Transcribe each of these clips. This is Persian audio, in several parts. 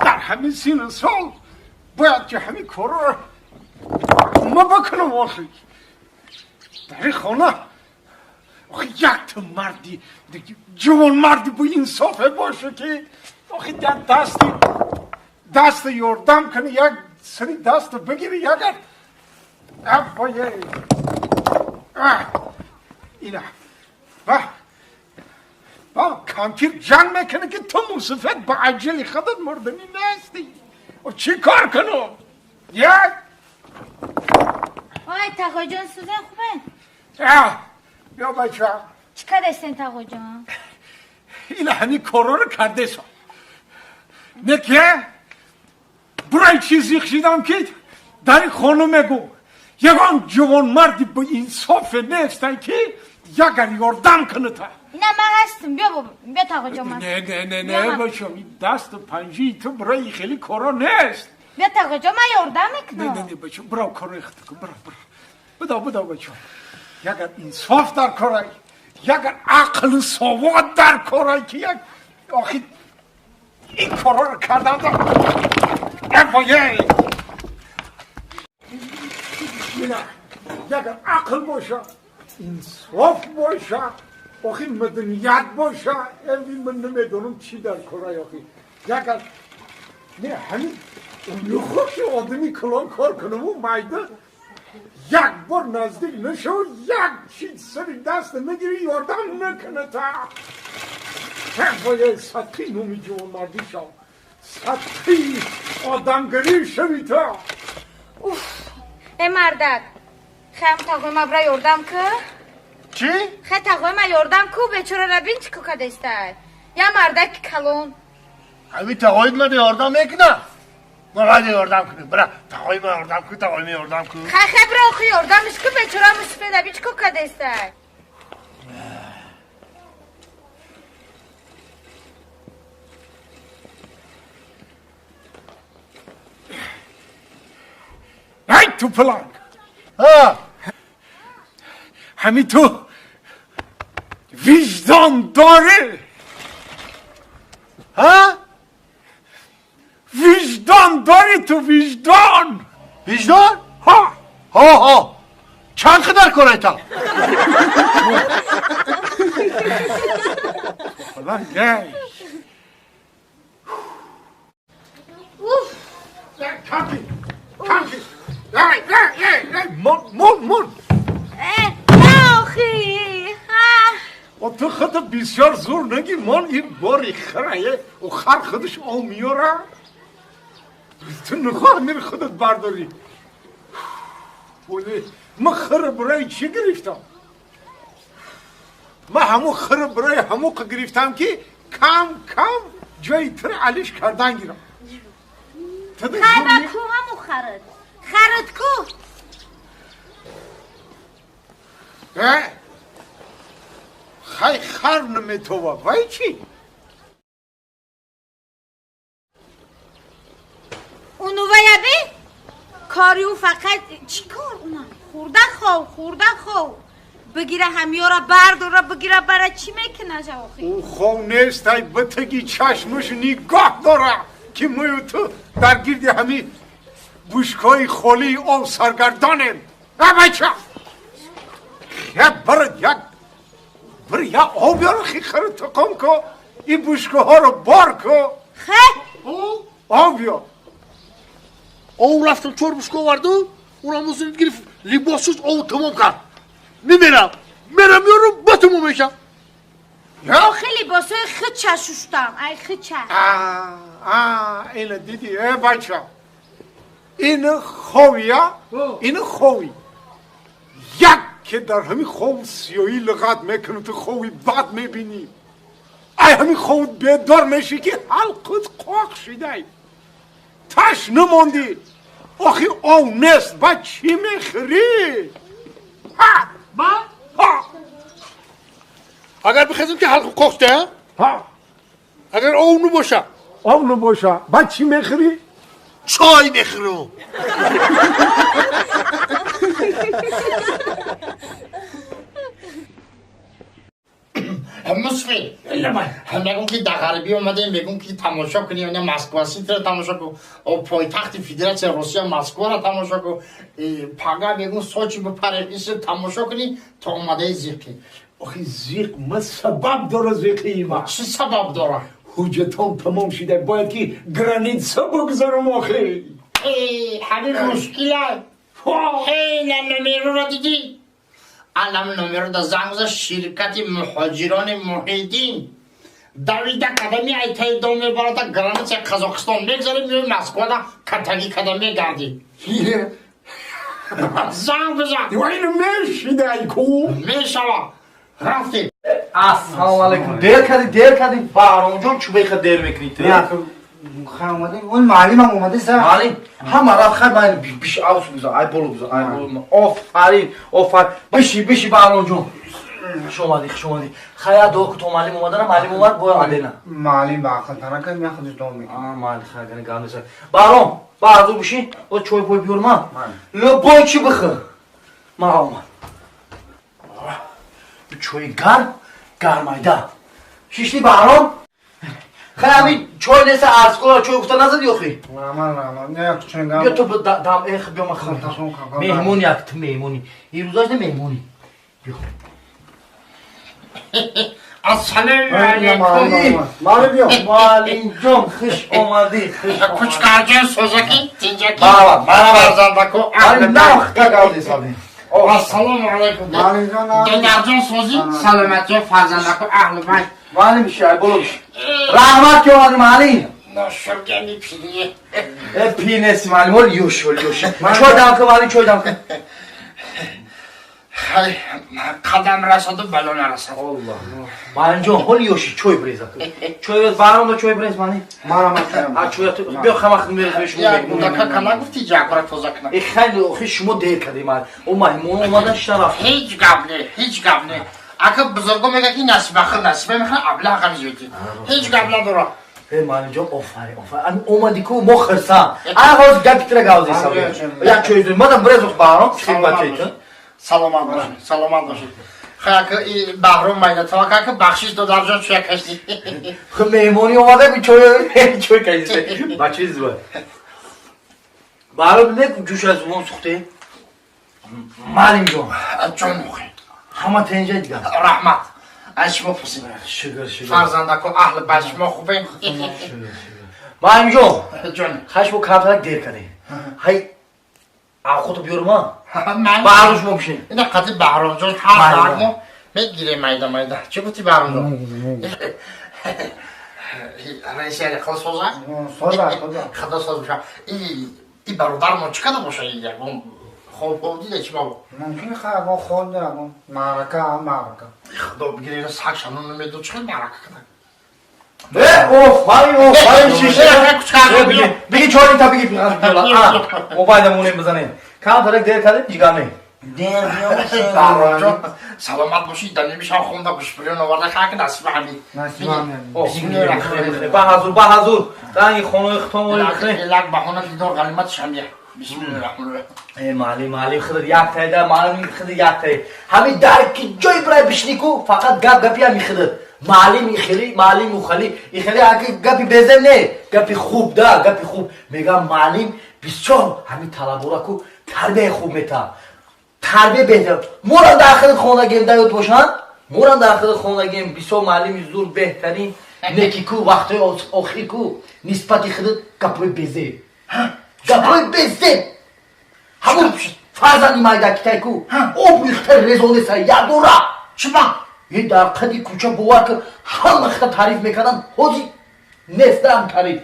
در همین سین سال باید که همین کار رو ما بکنم آخی در این خانه آخی یک تا مردی جوان مردی با انصافه باشه که آخی در دست یردم کنه یک سری دست بگیره یگر افایه اینه با کانتیر جنگ میکنه که تو مصفت با عجلی خودت مردنی نیستی و چی کار کنم؟ یک آی تقوی جان سوزن خوبه؟ بیا بچه چی کار استین تقوی جان؟ این همین کارا رو کرده سا نه که برای چیزی خشیدم که در این خانه میگو یکان جوان مردی با انصاف نیستن که یگر یردم کنه تا اینا من هستم بیا تقوی جان نه بچه این دست پنجی تو برای خیلی کارا نیست بیا تقوی جان من یردم میکنم نه بچه برو کارو اخت کن بدا بچه یگر انصاف در کارای یگر عقل سواد در کارای که یک آخی این کارا رو کردم در افایه یگر عقل باشه انصاف باشه آخی مدنیت باشه این من نمیدونم چی در کارای آخی یگر نه همین اون خوش آدمی کلان کار کنم و مایده یک بار نزدیک نشو یک چیز سری دست نگیری یردم نکنه تا باید سطحی نومی جوان مردی شو سطحی آدمگری شوی تا ای مردک خیلی تقوی ما برای یردم که چی؟ خیلی تقوی ما یردم که بیچاره را بین چی که کدسته یا مردک کلون همین تقوید من یردم میکنه ما باید یردم کنیم برا تقوی من یردم کن تقوی من یردم کن خیلی برای آخی یردمش که بیچاره مصفه بین چی که کدسته ای تو پلنگ همین تو وجدان داره وجدان داری تو وجدان ها چند قدر کنه تا پلنگ ای کانتی من یا آخی و تو خود بسیار زور نگی من این باری خرایه و خر خودش آو میاره تو نخواه میره خودت برداری ولی من خر برای چی گرفتم من همون خر برای همون که گرفتم که کم جای تر علیش کردن گیرم خیلی کو همون خرد کو خی خر نمیتوه وای چی؟ اونو ویبی کاریو فقط چی کار اونا خورده خو بگیره همیارا برداره بگیره برای چی میکنه جواخی او خو نیست ای بتگی چشمش نگاه داره که ما تو در گیردی همی بوشکای خالی آب سرگردانیم بچه برای یک آب یارو خیخر تقام که این بوشکه ها رو بار که آب یار او رفتم چور بشکو وردو اونم موزنید گرفت لباسش او تمام کرد میرم یارو با تمام میشم خیلی لباسای خود چشوشتم ای خود چش اینو دیدی بچه این خوی یک که در همین خوی سیایی لغت میکنه تو خوی بد میبینی ای همین خوی بیدار میشی که حلقت قاق شده تش نماندی آخی او نیست با چی میخری اگر بخیزم که حلق قاقته اگر او نباشه با چی میخری چای میخرم مسخی میگم که در غربی اومده میگم که تماشا کنی اون مسکو سیتی رو تماشا کن او پایتخت فدراسیون روسیه مسکو رو تماشا کن پاگا میگم سوچی بپره ایش تماشا کنی تا اومده زیقی آخی زیق ما سبب داره زیقی ما چه سبب داره حجتان تمام شده باید که گرانیتسا بگذارم آخی همین مشکله نمیرو را دیدی الان نمیرو در زنگ شرکت مهاجران محیدین دویده قدمی ایتای دومی برای تا گرانیت قزاقستان میگذاریم میوی مسکو دا کتگی قدمی گردی زنگ بزن و اینو میشیده ایکو میشوه رفتی السلام علیکم دیر کردی بارون جون چوبه خود دیر میکنید نه اومده اون معلم هم اومده سر معلم همه رفت خیلی من بیش آوس بزن ای بولو بزن آفرین بشی بارون جون خوش اومدی خیلی دو که تو معلم اومده نه معلم اومد باید آمده نه معلم با آخر تنها که میخواد دوم میکنه معلم خیلی گنده سر بارون بارون بشی و چوی پوی بیور ما لبای چی بخور ما اومد چوی گرمایده شیشتی بارون خیلی همین چوی نیست عرض کنه چوی گفته نزدی اخی رامان نه چنگام بیا تو دم ایخ بیا ما مهمونی تو مهمونی این روزاش نه مهمونی بیا السلام علیکم معلم بیا معلم جان خوش اومدی کوچکار جان سوزاکی تینجاکی بابا فرزندکو نخ گاودی سالی السلام علیکم معلم جان دنیار جان سوزی سلامتی فرزندکو اهل بیت معلم میشه بولو بشه رحمت که اومدی معلم ناشرگنی پیریه پینسی معلم هول یوش چوی دم که معلم چوی دم که قدم رسد و بلا نرسد معلم جان هول یوشی چوی بریزه چوی بریز بارم دو چوی بریز معلم منم هم چوی تو بیا خمخ میرز به شما یک بودکا کلا گفتی جاکورا توزا کنم خیلی اخی شما دیر کردی معلم اون مهمون اومدن شرف هیچ گبنه اگه بزرگو میگه که نصیبه میخواه ابله هم زیادی هیچ گبنه داره معلم جان آفرین اومدی کو ما خرسان آغاز گپی تر گاوزی سابی یک چوی دوی مادم بریز اخ بارم خدمت ایتون سلامت باشید خیلی که این بحرم میده تا که بخشیش دو در جان چوی کشتی خب مهمونی اومده بی چوی کشیده بچه زبا بارم نه جوش از اون سخته معلم جان مخی همه تنجه دیگه رحمت اشما پسیم شکر فرزندکو اهل بیت شما خوبه معلم جان خش بو کارترک دیر کرده های خودتو بیار ما من بحروش ما بشین اینا قطعی بحرام جان هر درمو میگیره میده چه گفتی بحرام جان رئیس یعنی خدا سوزه خدا سوز بشه این برادر ما چه کنه باشه این خوب دیده چی بابا ممکنه خیلی خود دارم معرکه خدا بگیره این سگ شنون نمیدو چه معرکه کنه اوف شیشه بگی چوری تا بگی موبایلمون بزنیم کارترک دیر کرده جیگانه بحرام جان سلامت باشید در نمیشم خونده گوشبریون آورده خاک نصیب همین با حضور رنگی خونه اختام ولی بخنه لک بحونه دیدار غنیمتش هم یه بسم الله الرحمن الرحیم معلم خود یک تایده معلم خود یک تایده همین در که جای برای بشنی کو فقط گپی هم میخواد معلم مخلی این خیلی اگه گپی بزن نه گپی خوب ده گپی خوب میگم معلم بسیار همین طلبورا کو تربیه خوب میتا تربیه بهتر موران داخل خونگیم دایوت باشن موران داخل خونگیم بسیار معلم زور بهترین نکی کو وقتی آخری کو نسبتی خود گپی بزه همون فرزندی مایدکی کو او بیختر رزونه سر یادورا شما این در قدی کوچه بوار که همه خدا تعریف میکردن حاجی نستم تعریف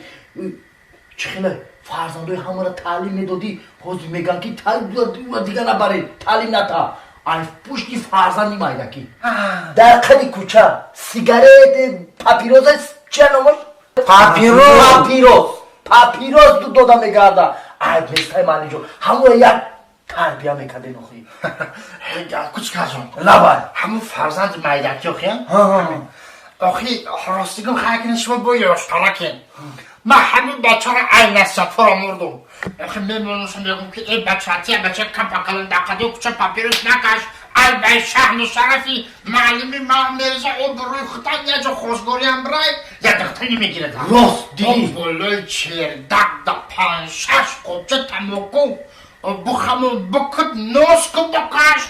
چه خیلی فرزندوی همه را تعلیم میدادی حاجی میگن که تعلیم دیگه نبره تعلیم نتا این پشتی فرزندی مایدکی در قدی کوچه سیگارت پاپیروز چه نماش؟ پاپیروز دو دادا میگرده این بستای مالی جو همون یک تربیه میکرده نخوی کوچکار جان لبای همون فرزند مایدکی آخی راستیگم خیلی کنه شما با یاشتانکین من همین بچه را این نسیت را مردم آخی میمونشم بگم که این بچه هاتیه بچه کم پاکلن دقیقه کوچه پاپیروس نکش البته شهن و شرفی معلمی ما مرزا او بروی خطان یا جو خوشگوری هم برای یا دختری میگیره دا راست دیدی بلوی چردک دا پنشش قبچه تموکو بخمون بکت نوز کو بکش